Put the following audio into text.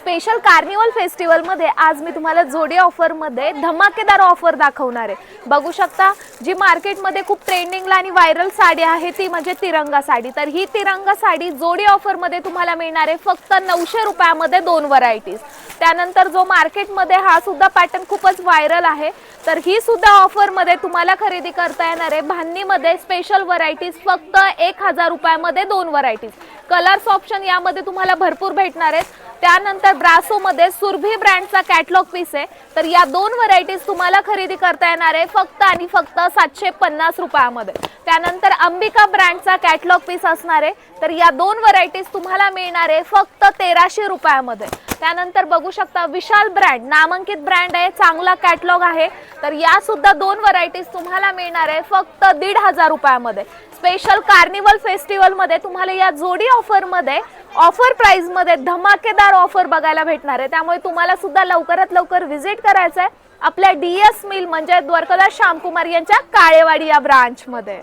Special carnival festival मध्ये आज मी तुम्हाला जोडी ऑफर मध्ये धमाकेदार ऑफर दाखवणार आहे। बघू शकता जी मार्केट मध्ये खूप ट्रेंडिंगला आणि व्हायरल साडी आहे ती म्हणजे तिरंगा साडी। तर ही तिरंगा साडी जोडी ऑफर मध्ये तुम्हाला मिळणार आहे फक्त 900 रुपयामध्ये 2 व्हरायटीज। त्यानंतर जो मार्केट मध्ये हा सुद्धा पॅटर्न खूपच व्हायरल आहे, तर ही सुद्धा ऑफर मध्ये तुम्हाला खरेदी करता येणार आहे। भान्नी मध्ये स्पेशल व्हरायटीज फक्त 1000 रुपयामध्ये 2 व्हरायटीज। कलर्स ऑप्शन यामध्ये तुम्हाला भरपूर भेटणार आहेत। त्यानंतर ब्रासो मध्ये सुरभी ब्रँडचा कॅटलॉग पीस आहे, तर या 2 व्हरायटीज तुम्हाला खरेदी करता येणार आहे फक्त आणि फक्त 750 रुपयामध्ये। त्यानंतर अंबिका ब्रँडचा कॅटलॉग पीस असणार आहे, तर या 2 व्हरायटीज तुम्हाला मिळणार आहे फक्त 1300 रुपयामध्ये। त्यानंतर बघू शकता विशाल ब्रँड नामांकित ब्रँड आहे, चांगला कॅटलॉग आहे, तर या सुद्धा 2 व्हरायटीज तुम्हाला मिळणार आहे फक्त 1500 रुपयामध्ये। स्पेशल कार्निवल फेस्टिवल मध्ये तुम्हाला या जोडी ऑफर मध्ये ऑफर प्राइस मध्ये धमाकेदार ऑफर बघायला भेटणार आहे। त्यामुळे तुम्हाला सुद्धा लवकरात लवकर व्हिजिट करायचं आहे आपल्या डीएस मिल म्हणजे द्वारकादास श्यामकुमार यांच्या काळेवाडी या ब्रांच मध्ये।